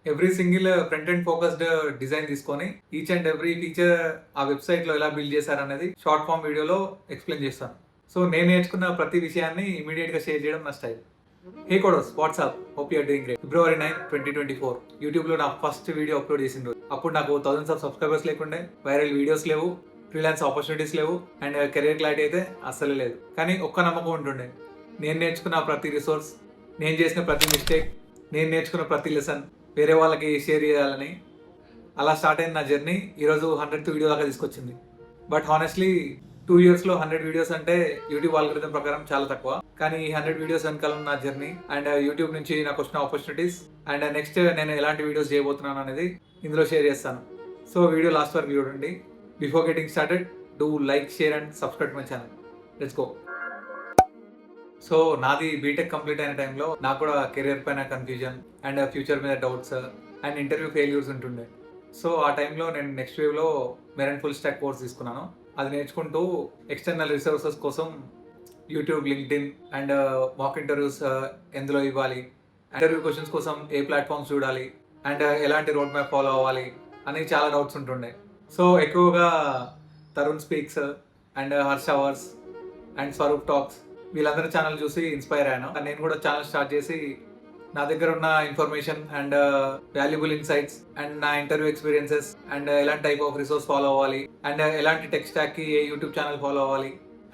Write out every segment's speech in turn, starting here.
Every single front and focused design తీసుకొని each and every feature ఆ website లో ఎలా బిల్డ్ చేశారనేది షార్ట్ ఫామ్ వీడియోలో ఎక్స్ప్లెయిన్ చేస్తాను. సో నేను నేర్చుకున్న ప్రతి విషయాన్ని ఇమీడియట్ గా షేర్ చేయడం నా style. Hey coders, what's up, hope you're doing great. February 9, 2024 YouTube లో నా ఫస్ట్ వీడియో అప్లోడ్ చేసిన రోజు. అప్పుడు నాకు థౌసండ్స్ ఆఫ్ సబ్స్క్రైబర్స్ లేకుండే, వైరల్ వీడియోస్ లేవు, ఫ్రీలాన్స్ ఆపర్చునిటీస్ లేవు, అండ్ కెరీర్ క్లారిటీ అయితే అస్సలే లేదు. కానీ ఒక్క నమ్మకం ఉంటుండే, నేను నేర్చుకున్న ప్రతి రిసోర్స్, నేను చేసిన ప్రతి మిస్టేక్, నేను నేర్చుకున్న ప్రతి లెసన్ వేరే వాళ్ళకి షేర్ చేయాలని. అలా స్టార్ట్ అయిన నా జర్నీ ఈరోజు 100th వీడియో దాకా తీసుకొచ్చింది. బట్ హానెస్ట్లీ 2 yearsలో 100 వీడియోస్ అంటే యూట్యూబ్ ఆల్గరిథం ప్రకారం చాలా తక్కువ. కానీ ఈ 100 వీడియోస్ వెనకాల ఉన్న జర్నీ అండ్ యూట్యూబ్ నుంచి నాకు వచ్చిన ఆపర్చునిటీస్ అండ్ నెక్స్ట్ నేను ఎలాంటి వీడియోస్ చేయబోతున్నాను అనేది ఇందులో షేర్ చేస్తాను. సో వీడియో లాస్ట్ వరకు చూడండి. Before getting started, do like, share and subscribe my channel. Let's go. So నాది బీటెక్ కంప్లీట్ అయిన టైంలో నాకు కూడా కెరియర్ పైన కన్ఫ్యూజన్ అండ్ ఫ్యూచర్ మీద డౌట్స్ అండ్ ఇంటర్వ్యూ ఫెయిల్యూర్స్ ఉంటుండే. సో ఆ టైంలో నేను నెక్స్ట్ వేవ్లో మెరైన్ ఫుల్ స్టాక్ కోర్స్ తీసుకున్నాను. అది నేర్చుకుంటూ ఎక్స్టర్నల్ రిసోర్సెస్ కోసం YouTube, LinkedIn and mock interviews ఎందులో ఇవ్వాలి, ఇంటర్వ్యూ క్వశ్చన్స్ కోసం ఏ ప్లాట్ఫామ్స్ చూడాలి అండ్ ఎలాంటి రోడ్ మ్యాప్ ఫాలో అవ్వాలి అని చాలా డౌట్స్ ఉంటుండే. సో ఎక్కువగా Tarun speaks and Harsha hours and Swaroop talks వీళ్ళందరి ఛానల్ చూసి ఇన్స్పైర్ అయ్యాను. నేను కూడా ఛానల్ స్టార్ట్ చేసి నా దగ్గర ఉన్న information and valuable insights and నా ఇంటర్వ్యూ ఎక్స్పీరియన్సెస్ అండ్ ఎలాంటి టైప్ ఆఫ్ రిసోర్స్ ఫాలో అవ్వాలి అండ్ ఎలాంటి టెక్ స్టాక్ కి ఏ యూట్యూబ్ ఛానల్ ఫాలో అవ్వాలి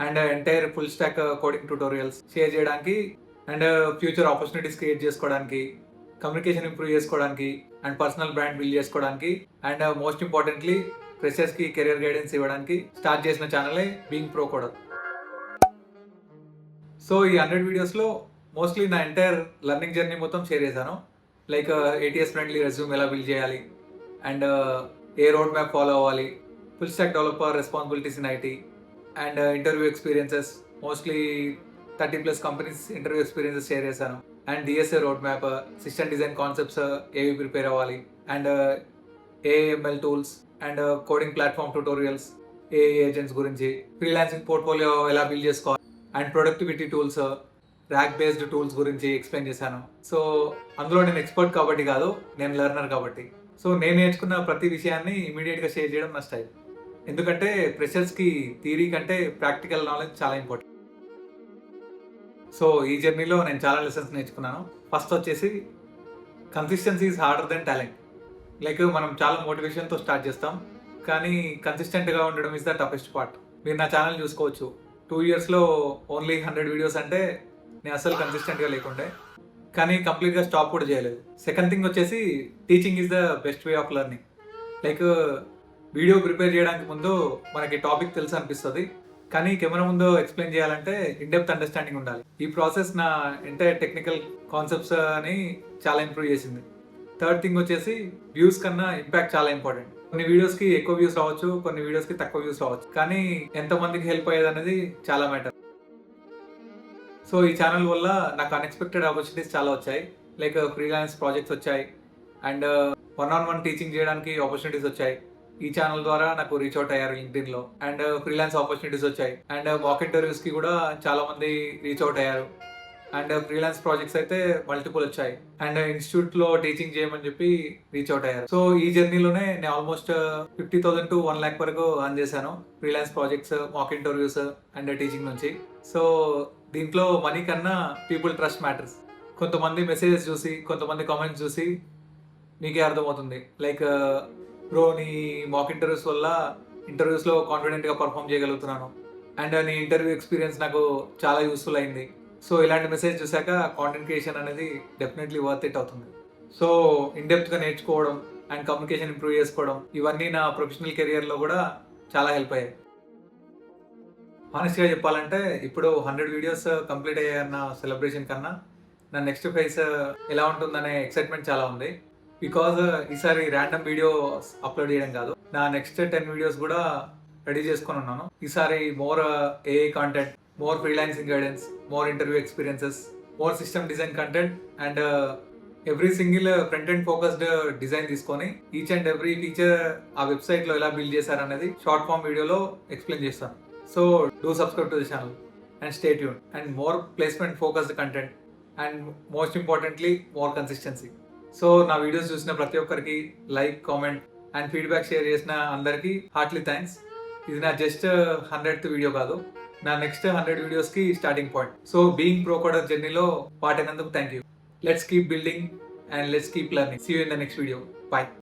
and entire full stock coding tutorials share చేయడానికి అండ్ ఫ్యూచర్ ఆపర్చునిటీస్ క్రియేట్ చేసుకోవడానికి, కమ్యూనికేషన్ ఇంప్రూవ్ చేసుకోవడానికి and personal brand build చేసుకోవడానికి అండ్ మోస్ట్ ఇంపార్టెంట్లీ ఫ్రెషర్స్ కి career guidance ఇవ్వడానికి స్టార్ట్ చేసిన ఛానలే బీయింగ్ ప్రో కోడర్. సో ఈ 100 వీడియోస్లో మోస్ట్లీ నా ఎంటైర్ లెర్నింగ్ జర్నీ మొత్తం షేర్ చేశాను. లైక్ ATS ఫ్రెండ్లీ రెజ్యూమ్ ఎలా బిల్డ్ చేయాలి and A road map follow అవ్వాలి, full stack developer responsibilities in IT and interview experiences, mostly 30+ companies interview experiences share చేశాను. And DSA road map, system design concepts ఏవి prepare అవ్వాలి and AML tools and coding platform tutorials, AI agents గురించి, freelancing portfolio ఎలా build చేసుకోవాలి and productivity tools, RAG based tools గురించి explain చేశాను. So అందులో నేను ఎక్స్పర్ట్ కాబట్టి కాదు, నేను లెర్నర్ కాబట్టి. సో నేను నేర్చుకున్న ప్రతి విషయాన్ని ఇమీడియట్గా షేర్ చేయడం నా స్టైల్. ఎందుకంటే ఫ్రెషర్స్కి థియరీ కంటే ప్రాక్టికల్ నాలెడ్జ్ చాలా ఇంపార్టెంట్. సో ఈ జర్నీలో నేను చాలా లెసన్స్ నేర్చుకున్నాను. ఫస్ట్ వచ్చేసి consistency is harder than talent. Like మనం చాలా మోటివేషన్తో స్టార్ట్ చేస్తాం, కానీ కన్సిస్టెంట్గా ఉండడం ఇస్ ద టఫెస్ట్ పార్ట్. మీరు నా ఛానల్ చూసుకోవచ్చు, 2 yearsలో ఓన్లీ 100 వీడియోస్ అంటే నేను అసలు కన్సిస్టెంట్గా లేకుండే, కానీ కంప్లీట్గా స్టాప్ కూడా చేయలేదు. సెకండ్ థింగ్ వచ్చేసి teaching is the best way of learning. Like video prepare చేయడానికి ముందు మనకి టాపిక్ తెలుసు అనిపిస్తుంది, కానీ కెమెరా ముందు ఎక్స్ప్లెయిన్ చేయాలంటే ఇన్డెప్త్ అండర్స్టాండింగ్ ఉండాలి. ఈ ప్రాసెస్ నా ఎంటైర్ టెక్నికల్ కాన్సెప్ట్స్ అని చాలా ఇంప్రూవ్ చేసింది. థర్డ్ థింగ్ వచ్చేసి వ్యూస్ కన్నా ఇంపాక్ట్ చాలా ఇంపార్టెంట్. కొన్ని వీడియోస్కి ఎక్కువ వ్యూస్ రావచ్చు, కొన్ని వీడియోస్కి తక్కువ వ్యూస్ రావచ్చు, కానీ ఎంతమందికి హెల్ప్ అయ్యేది అనేది చాలా మ్యాటర్. సో ఈ ఛానల్ వల్ల నాకు అన్ఎక్స్పెక్టెడ్ ఆపర్చునిటీస్ చాలా వచ్చాయి. లైక్ ఫ్రీలాన్స్ ప్రాజెక్ట్స్ వచ్చాయి అండ్ 1-on-1 టీచింగ్ చేయడానికి ఆపర్చునిటీస్ వచ్చాయి. ఈ ఛానల్ ద్వారా నాకు రీచ్ అవుట్ అయ్యారు లింక్డ్ఇన్లో. అండ్ ఫ్రీలాన్స్ ఆపర్చునిటీస్ వచ్చాయి అండ్ మాక్ ఇంటర్వ్యూస్కి కూడా చాలా మంది రీచ్ అవుట్ అయ్యారు. అండ్ ఫ్రీలాన్స్ ప్రాజెక్ట్స్ అయితే మల్టిపుల్ వచ్చాయి అండ్ ఇన్స్టిట్యూట్లో టీచింగ్ చేయమని చెప్పి రీచ్ అవుట్ అయ్యారు. సో ఈ జర్నీలోనే నేను ఆల్మోస్ట్ 50,000 to 1 lakh వరకు అర్న్ చేశాను freelance projects, mock interviews and teaching నుంచి. సో దీంట్లో మనీ కన్నా పీపుల్ ట్రస్ట్ మ్యాటర్స్. కొంతమంది మెసేజెస్ చూసి, కొంతమంది కామెంట్స్ చూసి మీకే అర్థమవుతుంది. లైక్ బ్రో, నీ మాక్ ఇంటర్వ్యూస్ వల్ల ఇంటర్వ్యూస్లో కాన్ఫిడెంట్గా పర్ఫామ్ చేయగలుగుతున్నాను అండ్ నీ ఇంటర్వ్యూ ఎక్స్పీరియన్స్ నాకు చాలా యూస్ఫుల్ అయింది. సో ఇలాంటి మెసేజ్ చూసాక కాంటెంట్ క్రియేషన్ అనేది డెఫినెట్లీ వర్త్ ఇట్ అవుతుంది. సో ఇన్డెప్త్గా నేర్చుకోవడం అండ్ కమ్యూనికేషన్ ఇంప్రూవ్ చేసుకోవడం ఇవన్నీ నా ప్రొఫెషనల్ కెరియర్లో కూడా చాలా హెల్ప్ అయ్యాయి. హానెస్ట్గా చెప్పాలంటే ఇప్పుడు 100 వీడియోస్ కంప్లీట్ అయ్యాయన్న సెలబ్రేషన్ కన్నా నా నెక్స్ట్ ఫేస్ ఎలా ఉంటుందనే ఎక్సైట్మెంట్ చాలా ఉంది. బికాజ్ ఈసారి ర్యాండమ్ వీడియో అప్లోడ్ చేయడం కాదు, నా నెక్స్ట్ 10 వీడియోస్ కూడా రెడీ చేసుకొని ఉన్నాను. ఈసారి more AI content, more freelancing guidance, more interview experiences, more system design content and every single front and focused design తీసుకొని ఈచ్ అండ్ ఎవ్రీ ఫీచర్ ఆ వెబ్సైట్లో ఎలా బిల్డ్ చేశారనేది షార్ట్ ఫామ్ వీడియోలో ఎక్స్ప్లెయిన్ చేస్తాను. So do subscribe to the channel and stay tune and more placement focused content and most importantly more consistency. So నా videos చూసిన ప్రతి ఒక్కరికి like, comment and feedback share చేసిన అందరికీ హార్ట్లీ థ్యాంక్స్. ఇది నా జస్ట్ 100th వీడియో కాదు, నా నెక్స్ట్ 100 వీడియోస్కి starting point. So being pro coder జర్నీలో పార్ట్ అయినందుకు thank you. Let's keep building and let's keep learning. See you in the next video. Bye.